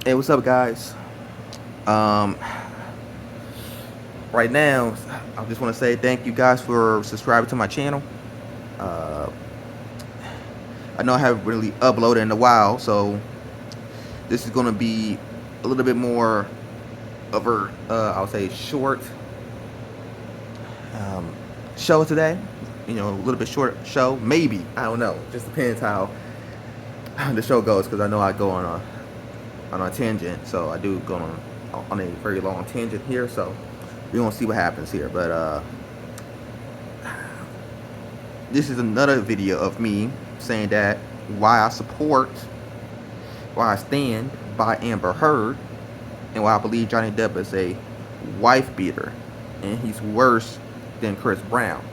Hey, what's up, guys? Um, right now, I just want to say thank you guys for subscribing to my channel. Uh, I know I haven't really uploaded in a while, so this is going to be a little bit more of a, I would say, short um, show today. You know, a little bit short show, maybe. I don't know. Just depends how the show goes, because I know I go on a tangent, so I do go on a very long tangent here. So we're gonna see what happens here, but this is another video of me saying that why I support, why I stand by Amber Heard, and why I believe Johnny Depp is a wife beater, and he's worse than Chris Brown.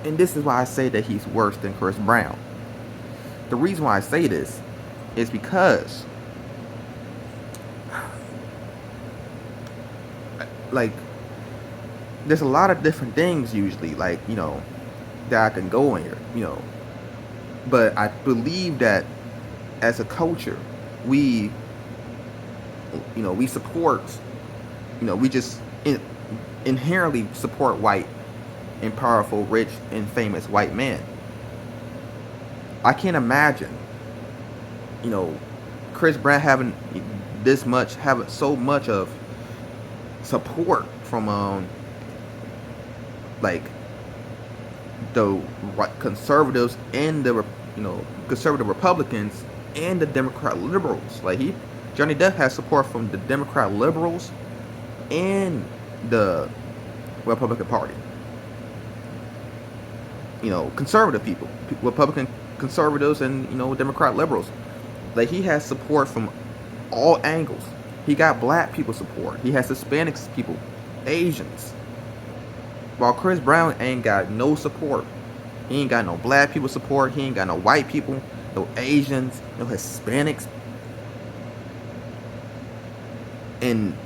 And this is why I say that he's worse than Chris Brown. The reason why I say this is because, like, there's a lot of different things usually, like, that I can go in here, but I believe that as a culture, we we support, we just inherently support white and powerful, rich and famous white men. I can't imagine, you know Chris Brown having having so much of support from like the conservatives and the conservative Republicans and the Democrat liberals. Like, Johnny Depp has support from the Democrat liberals and the Republican Party. Conservative people, Republican conservatives, and Democrat liberals. Like, he has support from all angles. He got black people support. He has Hispanics people, Asians. While Chris Brown ain't got no support. He ain't got no black people support. He ain't got no white people, no Asians, no Hispanics. And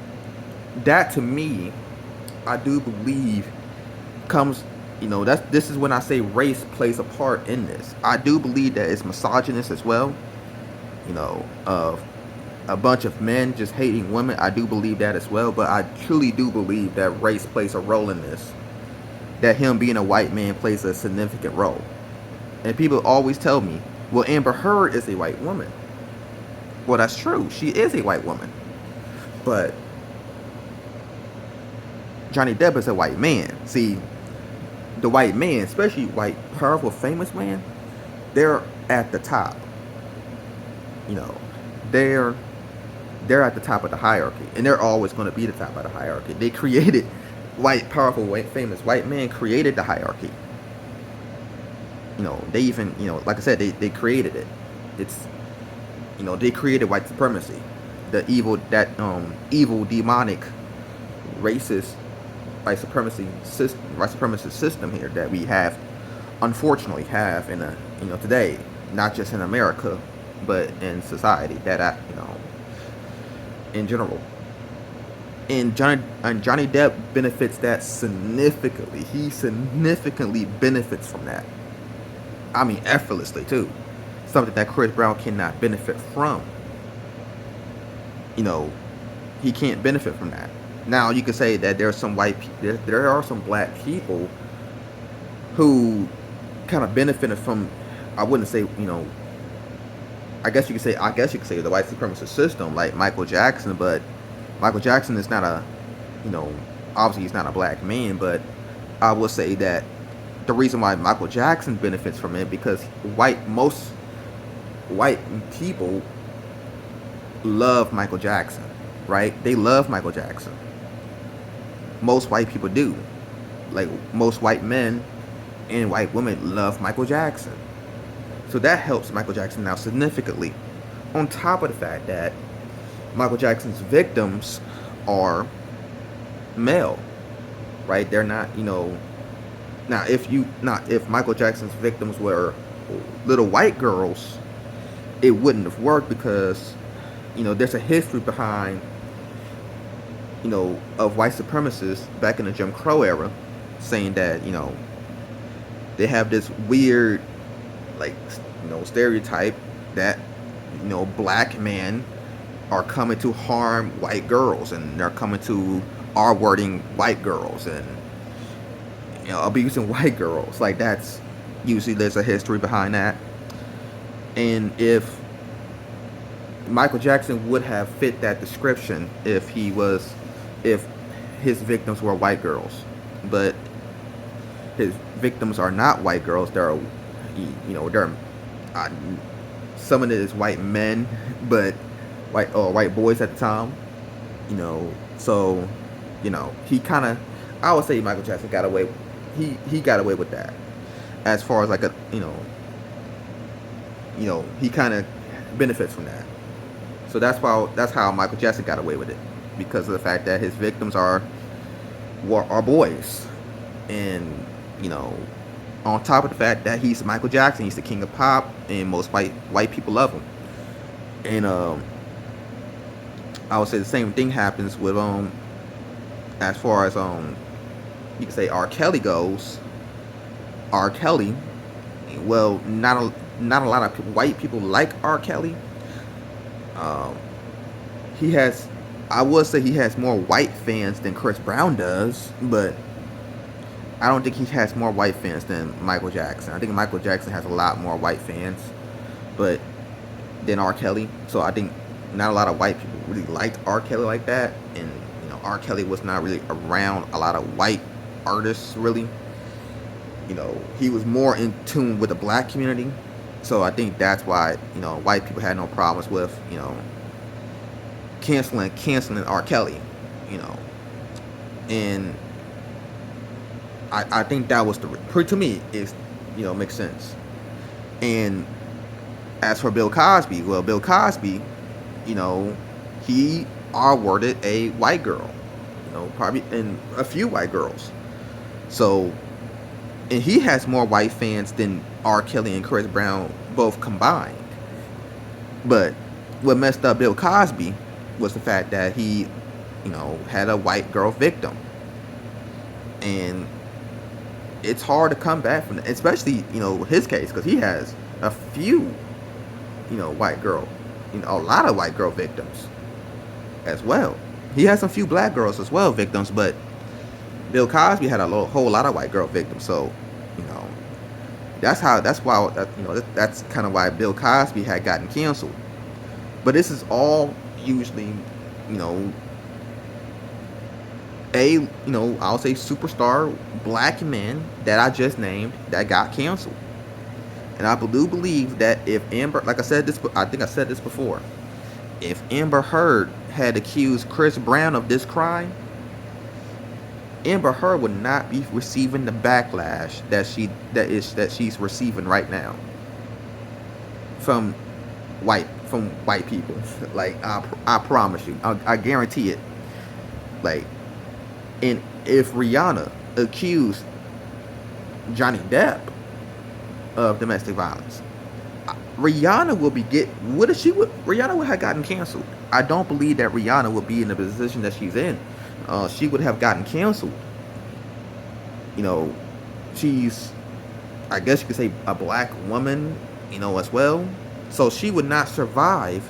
that, to me, I do believe comes, this is when I say race plays a part in this. I do believe that it's misogynist as well. Of a bunch of men just hating women. I do believe that as well, but I truly do believe that race plays a role in this. That him being a white man plays a significant role. And people always tell me, well, Amber Heard is a white woman. Well, that's true. She is a white woman. But Johnny Depp is a white man. See, the white man, especially white, powerful, famous man, they're at the top. They're at the top of the hierarchy, and they're always going to be the top of the hierarchy. They created, white, powerful, white, famous white man created the hierarchy. They even, like I said, they created it. It's, they created white supremacy, the evil, demonic, racist white supremacist system here that we have, unfortunately, have in today, not just in America, but in society, that in general. And Johnny Depp benefits that significantly. He significantly benefits from that. I mean, effortlessly too. Something that Chris Brown cannot benefit from. He can't benefit from that. Now, you could say that there's some there are some black people who kind of benefited from, I wouldn't say, I guess you could say the white supremacist system, like Michael Jackson. But Michael Jackson is not obviously he's not a black man, but I will say that the reason why Michael Jackson benefits from it, because most white people love Michael Jackson, right? They love Michael Jackson. Most white people do. Like, most white men and white women love Michael Jackson. So that helps Michael Jackson now significantly. On top of the fact that Michael Jackson's victims are male, right? They're not, now if Michael Jackson's victims were little white girls, it wouldn't have worked, because, there's a history behind, of white supremacists back in the Jim Crow era, saying that, they have this weird, like, stereotype that, black man are coming to harm white girls, and they're coming to R-wording white girls, and abusing white girls. Like, that's usually, there's a history behind that. And if Michael Jackson would have fit that description if his victims were white girls, but his victims are not white girls. They're uh, some of it is white men, but white boys at the time. So he kind of, I would say Michael Jackson got away. He got away with that, as far as like he kind of benefits from that. So that's how Michael Jackson got away with it, because of the fact that his victims are boys, and on top of the fact that he's Michael Jackson, he's the king of pop, and most white people love him. And I would say the same thing happens with as far as you can say R. Kelly goes. R. Kelly, well, not a lot of white people like R. Kelly. I would say he has more white fans than Chris Brown does, but I don't think he has more white fans than Michael Jackson. I think Michael Jackson has a lot more white fans, but than R. Kelly. So I think not a lot of white people really liked R. Kelly like that, and R. Kelly was not really around a lot of white artists really. He was more in tune with the black community, so I think that's why white people had no problems with canceling R. Kelly, and I think that was to me is makes sense. And as for Bill Cosby, well, Bill Cosby, he R-worded a white girl, probably, and a few white girls. So, and he has more white fans than R. Kelly and Chris Brown both combined. But what messed up Bill Cosby was the fact that he, had a white girl victim. And it's hard to come back from that, especially, his case, because he has a few, a lot of white girl victims as well. He has a few black girls as well, victims, but Bill Cosby had a whole lot of white girl victims. So, that's kind of why Bill Cosby had gotten canceled. But this is all usually, I'll say superstar black men that I just named that got canceled. And I do believe that if Amber, like I said this, I think I said this before, if Amber Heard had accused Chris Brown of this crime, Amber Heard would not be receiving the backlash that she's receiving right now from white people. Like, I promise you, I guarantee it. Like, and if Rihanna accused Johnny Depp of domestic violence, Rihanna would have gotten canceled. I don't believe that Rihanna would be in the position that she's in. She would have gotten canceled. She's, I guess you could say, a black woman, as well. So she would not survive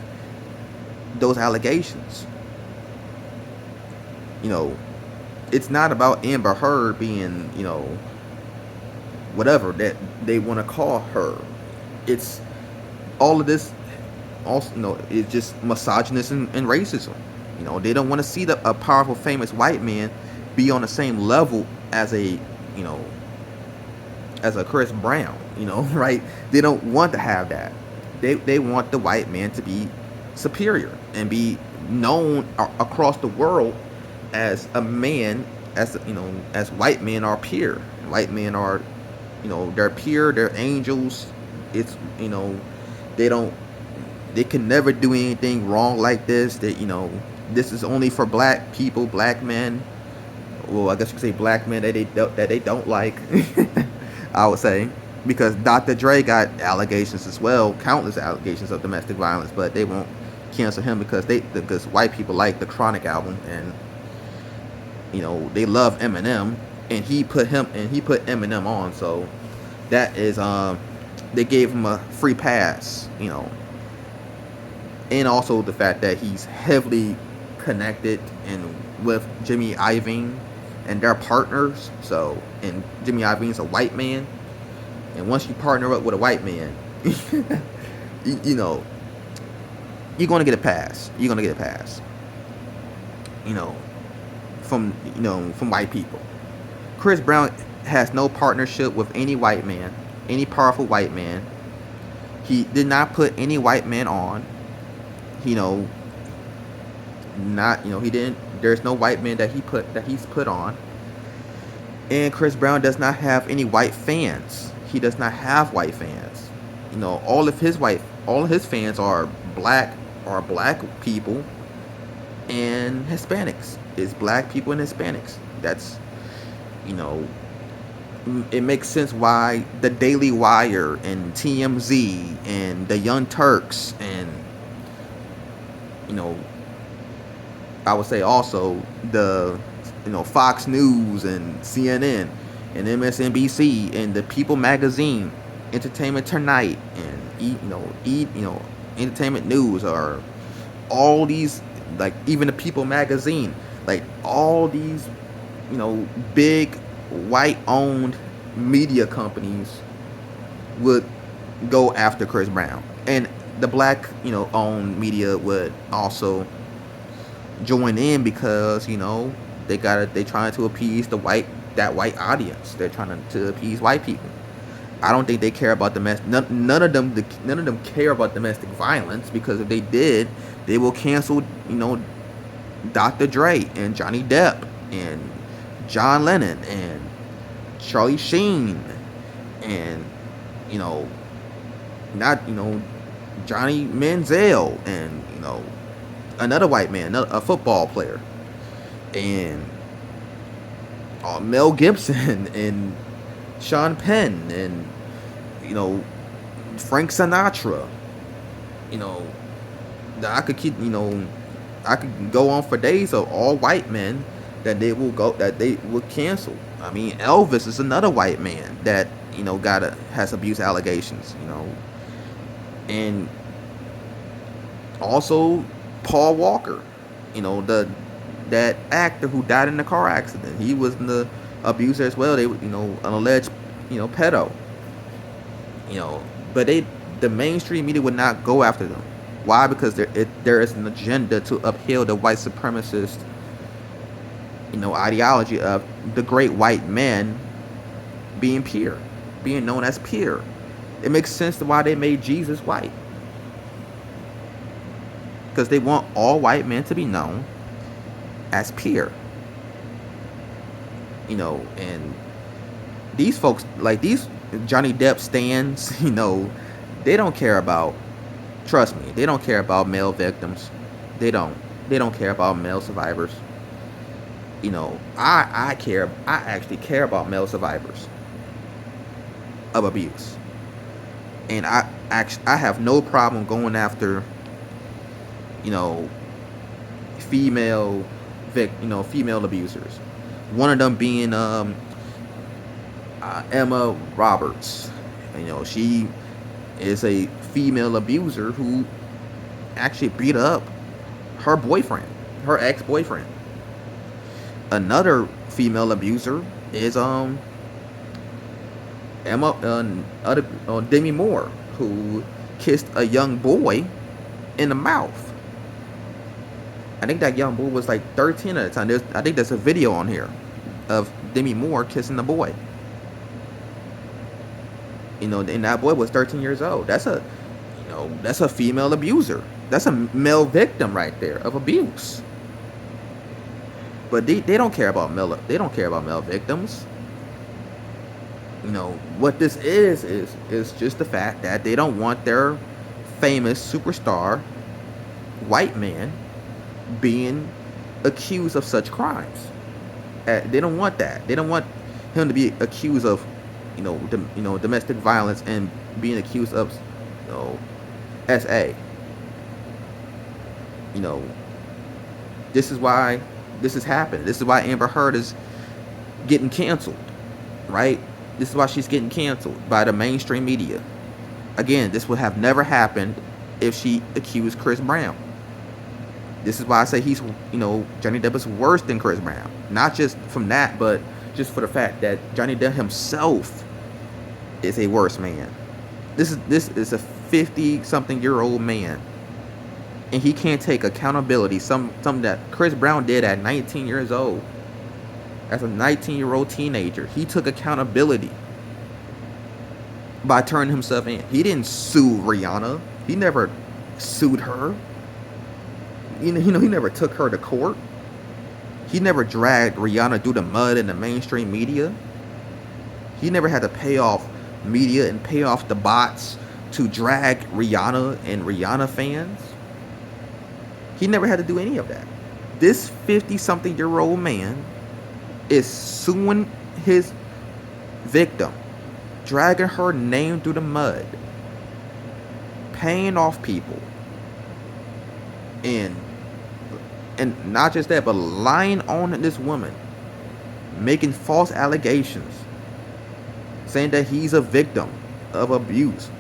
those allegations. It's not about Amber Heard being, whatever that they want to call her. It's all of this also, it's just misogynist and racism. They don't want to see a powerful, famous white man be on the same level as a Chris Brown, right? They don't want to have that. They want the white man to be superior and be known across the world as a man, as white men are pure. White men are, they're pure, they're angels. It's, they can never do anything wrong like this. That, this is only for black people, black men. Well, I guess you could say black men that they don't like. I would say, because Dr. Dre got allegations as well, countless allegations of domestic violence, but they won't cancel him because white people like the Chronic album, and they love Eminem, and he put Eminem on, so that is they gave him a free pass, and also the fact that he's heavily connected and with Jimmy Iovine, and they're partners. So, and Jimmy Iovine's a white man, and once you partner up with a white man, you know, you're gonna get a pass. You're gonna get a pass. You know, from white people. Chris Brown has no partnership with any white man, any powerful white man. He did not put any white man on. You know, not he didn't. There's no white man that he's put on. And Chris Brown does not have any white fans. He does not have white fans. All of his fans are black people and Hispanics. It's black people and Hispanics. That's you know it makes sense why the Daily Wire and TMZ and the Young Turks and you know I would say also the Fox News and CNN and MSNBC and the People Magazine, Entertainment Tonight, and Entertainment News, or all these, like even the People Magazine, like all these big white owned media companies would go after Chris Brown, and the black owned media would also join in because they trying to appease that white audience. They're trying to appease white people. I don't think they care about none of them care about domestic violence, because if they did, they will cancel Dr. Dre and Johnny Depp and John Lennon and Charlie Sheen and not Johnny Manziel and another white man, a football player, and Mel Gibson and Sean Penn and Frank Sinatra. I could go on for days of all white men that they would cancel. I mean, Elvis is another white man that has abuse allegations. And also Paul Walker, that actor who died in the car accident. He was in the abuser as well. They an alleged pedo. But the mainstream media would not go after them. Why? Because there is an agenda to uphold the white supremacist ideology of the great white man being known as pure. It makes sense to why they made Jesus white, because they want all white men to be known as pure. And these folks, like these Johnny Depp stans, they don't care about, trust me, they don't care about male victims. They don't care about male survivors. I actually care about male survivors of abuse. And I have no problem going after female abusers. One of them being Emma Roberts. She is a female abuser who actually beat up her ex-boyfriend. Another female abuser is Demi Moore, who kissed a young boy in the mouth. I think that young boy was like 13 at the time. I think there's a video on here of Demi Moore kissing the boy. And that boy was 13 years old. That's a female abuser. That's a male victim right there of abuse. But they don't care about male victims. What this is just the fact that they don't want their famous superstar white man being accused of such crimes. They don't want that. They don't want him to be accused of domestic violence and being accused of SA. This is why this is happening. This is why Amber Heard is getting canceled, right? This is why she's getting canceled by the mainstream media. Again, this would have never happened if she accused Chris Brown. This is why I say Johnny Depp is worse than Chris Brown. Not just from that, but just for the fact that Johnny Depp himself is a worse man. This is a 50-something-year-old man, and he can't take accountability. Something that Chris Brown did at 19 years old. As a 19-year-old teenager, he took accountability by turning himself in. He didn't sue Rihanna. He never sued her. He never took her to court. He never dragged Rihanna through the mud in the mainstream media. He never had to pay off media and pay off the bots to drag Rihanna and Rihanna fans. He never had to do any of that. This 50-something-year-old man is suing his victim, dragging her name through the mud, paying off people, and not just that, but lying on this woman, making false allegations, saying that he's a victim of abuse.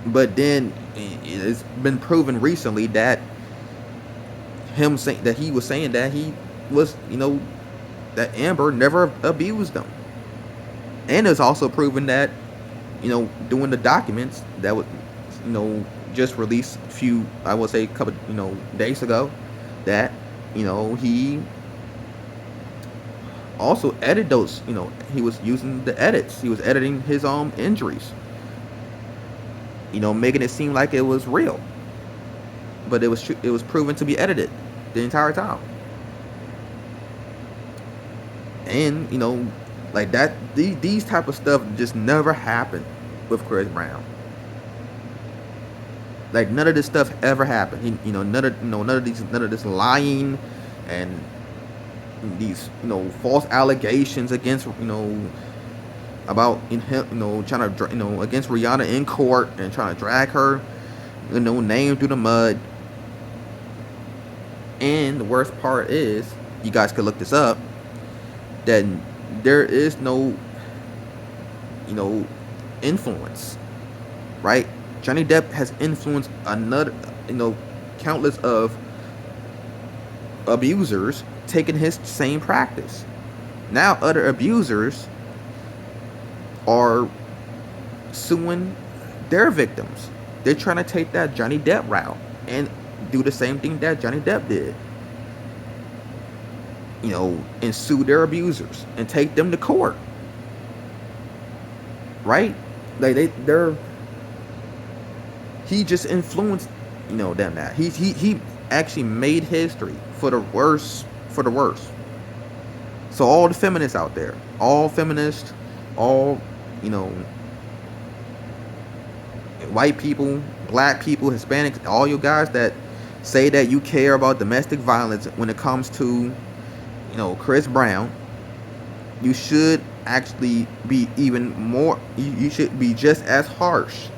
But then it's been proven recently that he was saying that he was, that Amber never abused them. And it's also proven that, doing the documents that was, just released a couple, days ago, that, he also edited those, he was using the edits. He was editing his own injuries, making it seem like it was real. But it was proven to be edited the entire time. And, like that, these type of stuff just never happened with Chris Brown. Like none of this stuff ever happened. None of this lying and these false allegations against about trying to against Rihanna in court and trying to drag her name through the mud. And the worst part is, you guys could look this up, that there is no influence, right? Johnny Depp has influenced another countless of abusers taking his same practice. Now other abusers are suing their victims. They're trying to take that Johnny Depp route and do the same thing that Johnny Depp did. And sue their abusers and take them to court. Right? Like he just influenced, them that. He actually made history for the worst. So all the feminists out there, all feminists, all, white people, black people, Hispanics, all you guys that say that you care about domestic violence when it comes to, Chris Brown, you should actually be even more, you should be just as harsh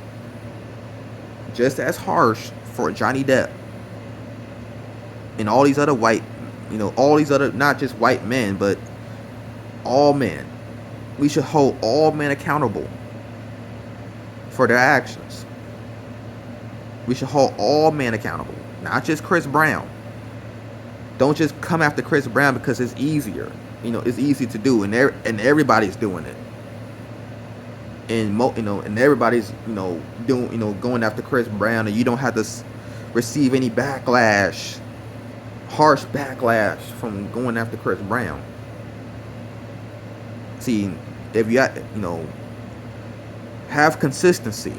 for Johnny Depp and all these other white, all these other, not just white men, but all men. We should hold all men accountable for their actions. We should hold all men accountable, not just Chris Brown. Don't just come after Chris Brown because it's easier. It's easy to do, and everybody's doing it. And everybody's doing going after Chris Brown, and you don't have to receive any backlash, harsh backlash from going after Chris Brown. See, if you have consistency,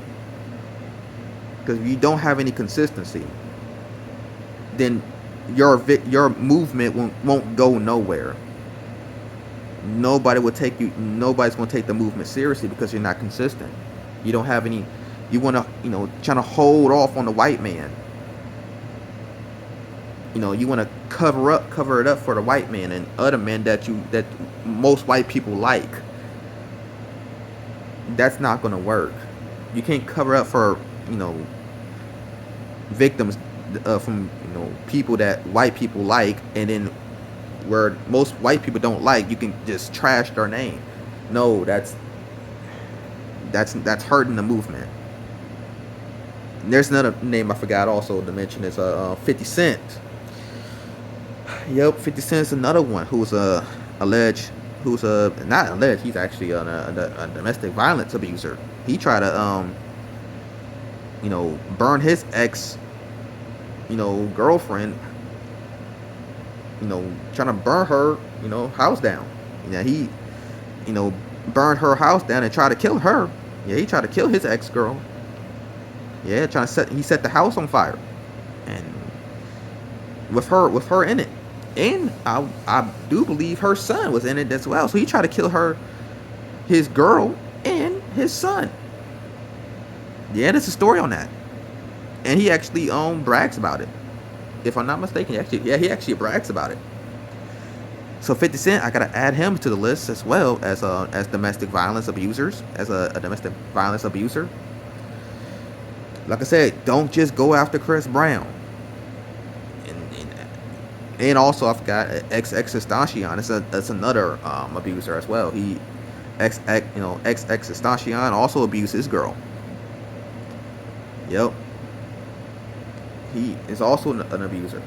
because if you don't have any consistency, then your movement won't go nowhere. Nobody's going to take the movement seriously because you're not consistent. You don't have any. You want to trying to hold off on the white man. You want to cover it up for the white man and other men that most white people like. That's not going to work. You can't cover up for victims from people that white people like, and then where most white people don't like, you can just trash their name. No, that's hurting the movement. There's another name I forgot also to mention is 50 Cent. Yep, 50 Cent's another one who's alleged, who's not alleged, he's actually a domestic violence abuser. He tried to burn his ex, girlfriend, trying to burn her, house down. He, burned her house down and tried to kill her. Yeah, he tried to kill his ex girl. Yeah, he set the house on fire, and with her in it, and I do believe her son was in it as well. So he tried to kill her, his girl, and his son. Yeah, there's a story on that, and he actually brags about it. If I'm not mistaken, he actually brags about it. So 50 Cent, I gotta add him to the list as well as domestic violence abusers, as a domestic violence abuser. Like I said, don't just go after Chris Brown. And also I forgot ex Extension. That's another abuser as well. He ex Extension also abused his girl. Yep. He is also an abuser.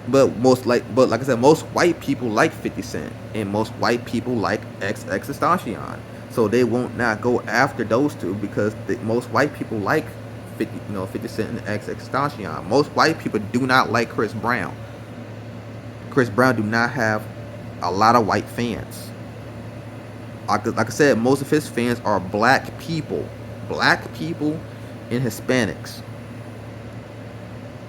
But like I said, most white people like 50 Cent, and most white people like Extension. So they won't not go after those two because most white people like 50 Cent and Extension. Most white people do not like Chris Brown. Chris Brown do not have a lot of white fans. Like I said, most of his fans are black people and Hispanics.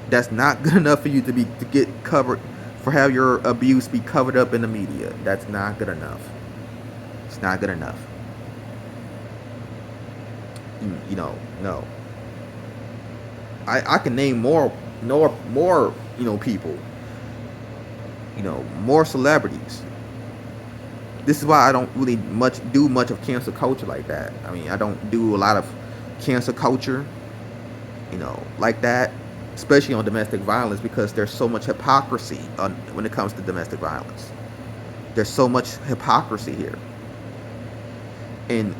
That's not good enough for you to get covered, for have your abuse be covered up in the media. That's not good enough. It's not good enough. No. I can name more people, more celebrities. This is why I don't really do much of cancel culture like that. I mean, I don't do a lot of cancel culture, like that, especially on domestic violence, because there's so much hypocrisy when it comes to domestic violence. There's so much hypocrisy here. And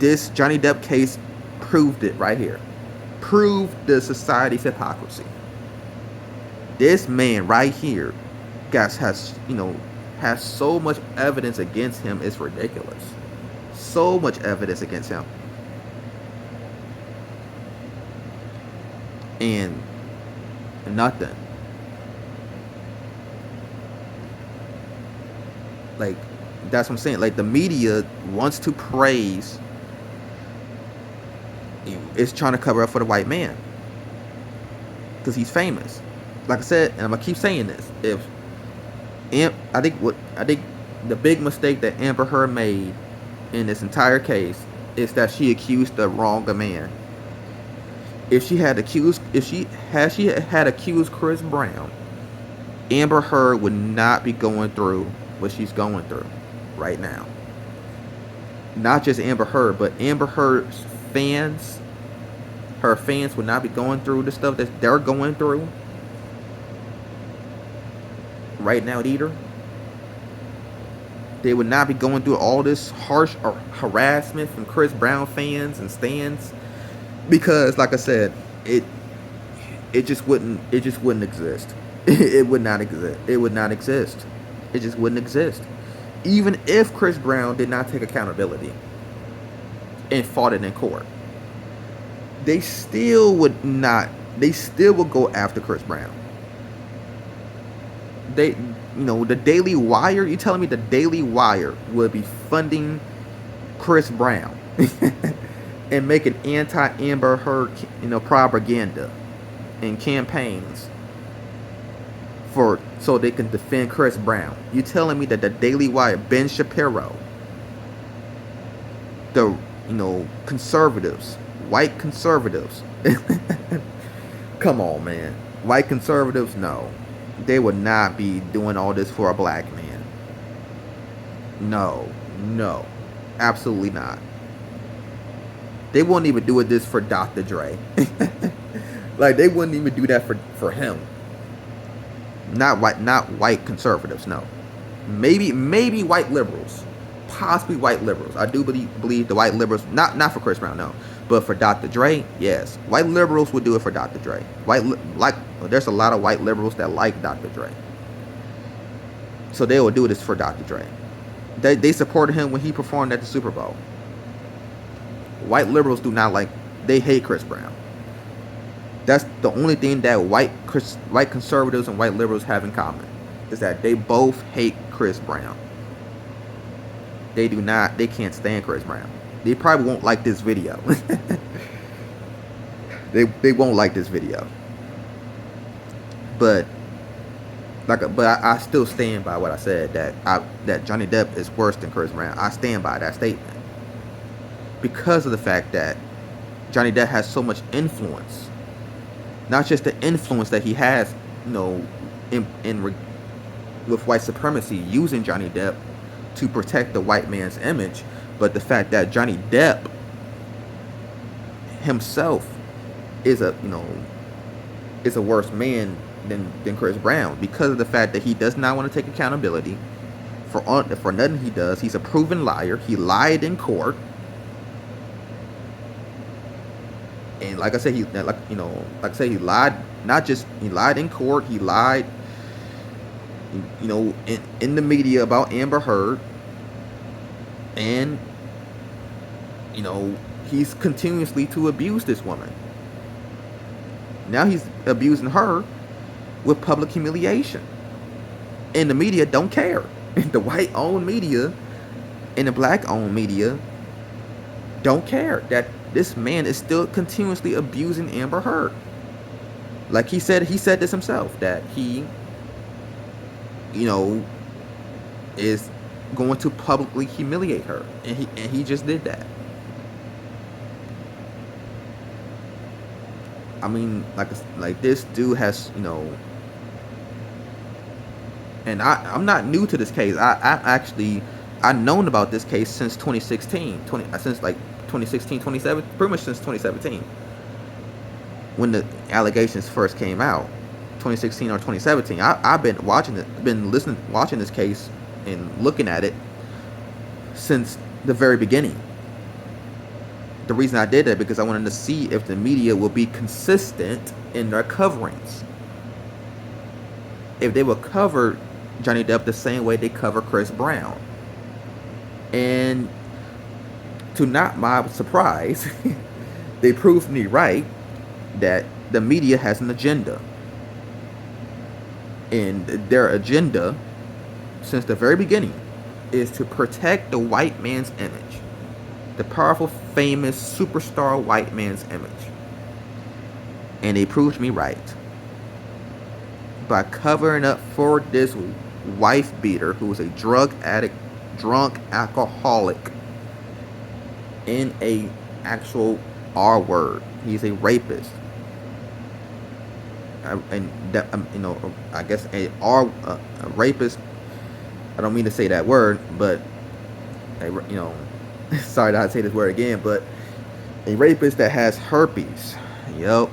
this Johnny Depp case proved it right here. Proved the society's hypocrisy. This man right here, guys, has so much evidence against him, it's ridiculous. So much evidence against him. And nothing. Like, that's what I'm saying. Like, the media wants to praise, it's trying to cover up for the white man because he's famous. Like I said, and I'm gonna keep saying this. I think the big mistake that Amber Heard made in this entire case is that she accused the wrong man. If she had accused Chris Brown, Amber Heard would not be going through what she's going through right now. Not just Amber Heard, but Amber Heard's fans. Her fans would not be going through the stuff that they're going through right now either. They would not be going through all this harsh or harassment from Chris Brown fans and stans, because, like I said, it just wouldn't exist. It would not exist. It would not exist. It just wouldn't exist. Even if Chris Brown did not take accountability and fought it in court, they still would go after Chris Brown. The Daily Wire, you telling me the Daily Wire would be funding Chris Brown and making anti-Amber Heard, propaganda and campaigns so they can defend Chris Brown? You telling me that the Daily Wire, Ben Shapiro, the conservatives, white conservatives, come on, man, white conservatives, no, they would not be doing all this for a black man. No, absolutely not. They wouldn't even do this for Dr. Dre. Like, they wouldn't even do that for him. Not white conservatives, no. Maybe white liberals, possibly white liberals. I do believe the white liberals, not for Chris Brown, no, but for Dr. Dre, yes, white liberals would do it for Dr. Dre. There's a lot of white liberals that like Dr. Dre, so they will do this for Dr. Dre. They supported him when he performed at the Super Bowl. White liberals do not like. They hate Chris Brown. That's the only thing that white conservatives and white liberals have in common, is that they both hate Chris Brown. They can't stand Chris Brown. They probably won't like this video. They won't like this video. But I still stand by what I said, that Johnny Depp is worse than Chris Brown. I stand by that statement. Because of the fact that Johnny Depp has so much influence. Not just the influence that he has, with white supremacy, using Johnny Depp to protect the white man's image, but the fact that Johnny Depp himself is a worse man than Chris Brown, because of the fact that he does not want to take accountability for nothing he does. He's a proven liar. He lied in court. And like I said, he lied. Not just he lied in court. He lied, in the media about Amber Heard. And he's continuously to abuse this woman. Now he's abusing her with public humiliation. And the media don't care. The white-owned media and the black-owned media don't care that this man is still continuously abusing Amber Heard. Like he said this himself, that he, is going to publicly humiliate her, and he just did that. I mean, like this dude has, and I'm not new to this case. I've known about this case since 2016, since like 2016, 2017, pretty much since 2017, when the allegations first came out, 2016 or 2017. I've been watching this case and looking at it since the very beginning. The reason I did that because I wanted to see if the media will be consistent in their coverings. If they will cover Johnny Depp the same way they cover Chris Brown. And to not my surprise, they proved me right that the media has an agenda. And their agenda, since the very beginning, is to protect the white man's image. The powerful, famous, superstar white man's image. And they proved me right. By covering up for this wife beater who was a drug addict, drunk alcoholic, in a actual R word. He's a rapist. And that, I guess a rapist. I don't mean to say that word, but sorry that I say this word again, but a rapist that has herpes. Yup.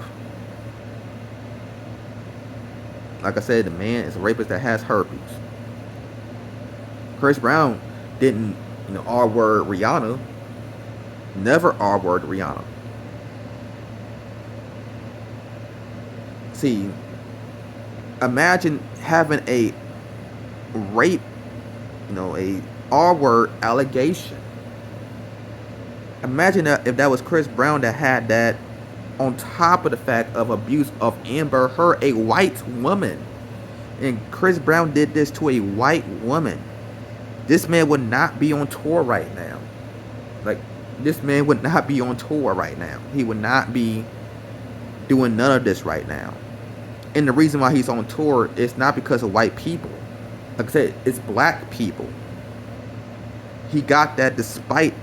Like I said, the man is a rapist that has herpes. Chris Brown didn't, R-word Rihanna. Never R-word Rihanna. See, imagine having a rape, a R-word allegation. Imagine that if that was Chris Brown that had that, on top of the fact of abuse of Amber Heard, a white woman. And Chris Brown did this to a white woman. This man would not be on tour right now. This man would not be on tour right now. He would not be doing none of this right now. And the reason why he's on tour is not because of white people. Like I said, it's black people. He got that despite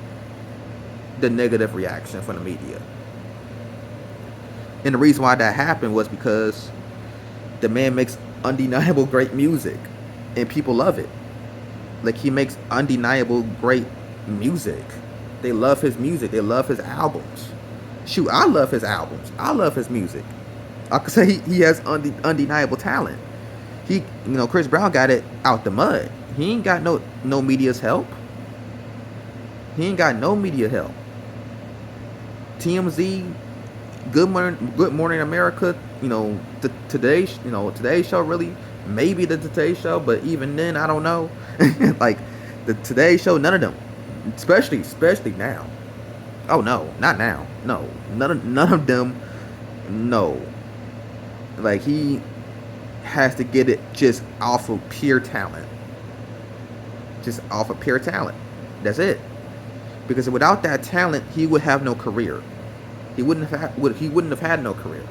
the negative reaction from the media. And the reason why that happened was because the man makes undeniable great music. And people love it. Like, he makes undeniable great music. They love his music. They love his albums. Shoot, I love his albums. I love his music. I could say he has undeniable talent. Chris Brown got it out the mud. He ain't got no media's help. He ain't got no media help. TMZ, Good Morning America, Today's Show, really, maybe the Today Show, but even then, I don't know. Like the Today Show, none of them, especially now. Oh no, not now. No, none of them. No, like he has to get it just off of pure talent, just off of pure talent. That's it. Because without that talent, he would have no career. He wouldn't have had no career.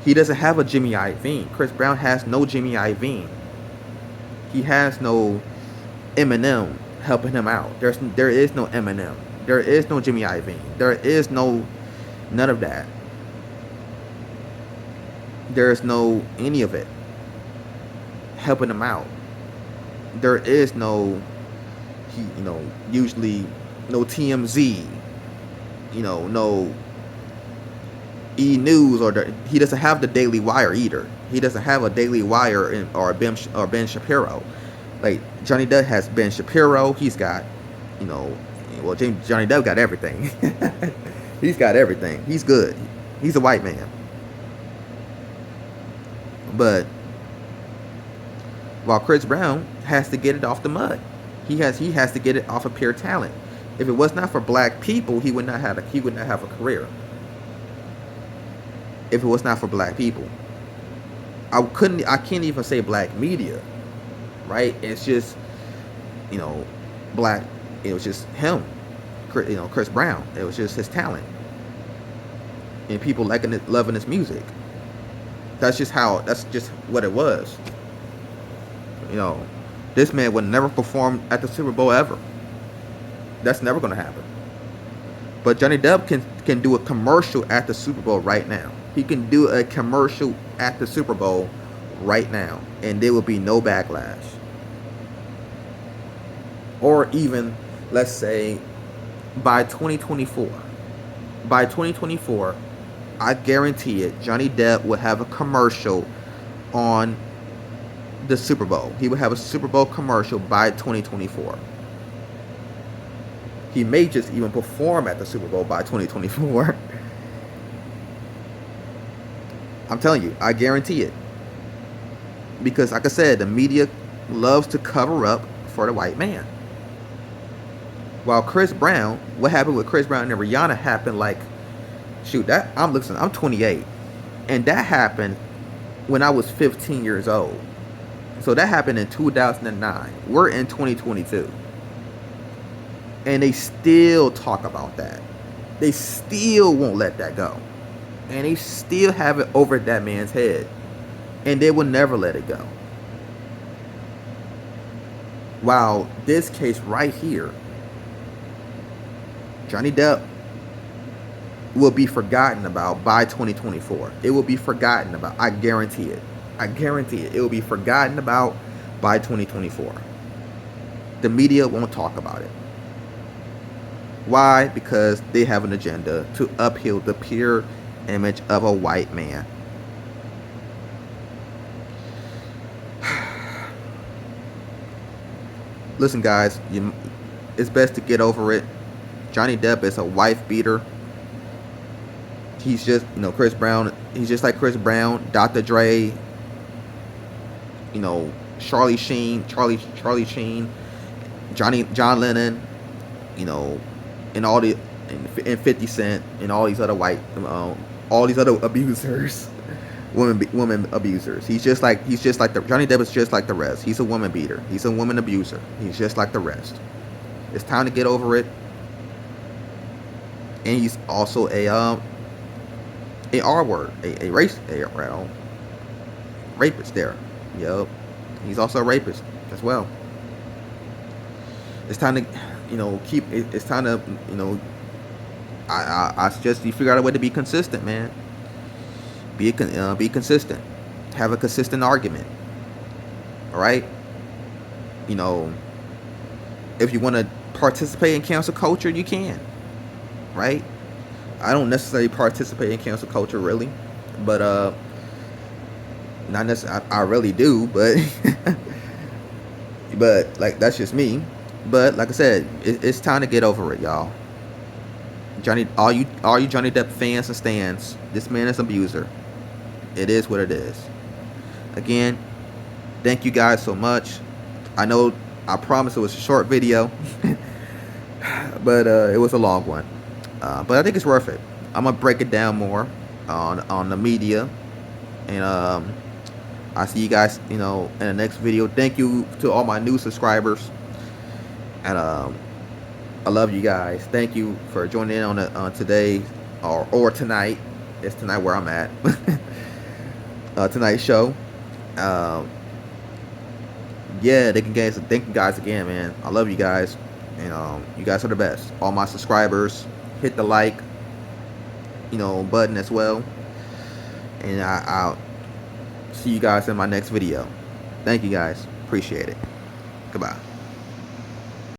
He doesn't have a Jimmy Iovine. Chris Brown has no Jimmy Iovine. He has no Eminem helping him out. There is no Eminem. There is no Jimmy Iovine. There is none of that. There is no any of it helping him out. There is no usually no TMZ, no E News, he doesn't have the Daily Wire either. He doesn't have a Daily Wire or Ben Shapiro. Like Johnny Depp has Ben Shapiro. He's got, Johnny Depp got everything. He's got everything. He's good. He's a white man. But while Chris Brown has to get it off the mud. He has to get it off of pure talent. If it was not for black people, he would not have a career. If it was not for black people, I can't even say black media, right? It's just, black. It was just him, Chris Brown. It was just his talent, and people loving his music. That's just what it was. This man would never perform at the Super Bowl ever. That's never going to happen. But Johnny Depp can do a commercial at the Super Bowl right now. He can do a commercial at the Super Bowl right now, and there will be no backlash. Or even, let's say, by 2024. By 2024, I guarantee it, Johnny Depp will have a commercial on the Super Bowl. He will have a Super Bowl commercial by 2024. He may just even perform at the Super Bowl by 2024. I'm telling you, I guarantee it. Because like I said, the media loves to cover up for the white man. While Chris Brown, what happened with Chris Brown and Rihanna happened I'm 28. And that happened when I was 15 years old. So that happened in 2009. We're in 2022. And they still talk about that. They still won't let that go. And they still have it over that man's head. And they will never let it go. While this case right here, Johnny Depp will be forgotten about by 2024. It will be forgotten about. I guarantee it. I guarantee it. It will be forgotten about by 2024. The media won't talk about it. Why? Because they have an agenda to uphold the pure image of a white man. Listen, guys, it's best to get over it. Johnny Depp is a wife beater. He's just, Chris Brown. He's just like Chris Brown, Dr. Dre, Charlie Sheen, John Lennon, and all the and 50 Cent and all these other all these other abusers, women abusers. He's just like Johnny Depp is just like the rest. He's a woman beater. He's a woman abuser. He's just like the rest. It's time to get over it. And he's also a R word, a rapist there. Yep. He's also a rapist as well. It's time to, it's time to, I suggest you figure out a way to be consistent, man. Be consistent. Have a consistent argument. All right? If you want to participate in cancel culture, you can. Right? I don't necessarily participate in cancel culture, really. But, not necessarily, I really do, but, but, like, that's just me. But like I said, it's time to get over it, y'all. Johnny, all you Johnny Depp fans and stands, this man is an abuser. It is what it is. Again, thank you guys so much. I know I promised it was a short video, but it was a long one. But I think it's worth it. I'm gonna break it down more on the media, and I'll see you guys, in the next video. Thank you to all my new subscribers, and I love you guys. Thank you for joining in on today or tonight. It's tonight where I'm at. Tonight's show. Um, yeah, thank you guys again, man. I love you guys, and you guys are the best. All my subscribers, hit the like, button as well, and I'll see you guys in my next video. Thank you guys. Appreciate it. Goodbye.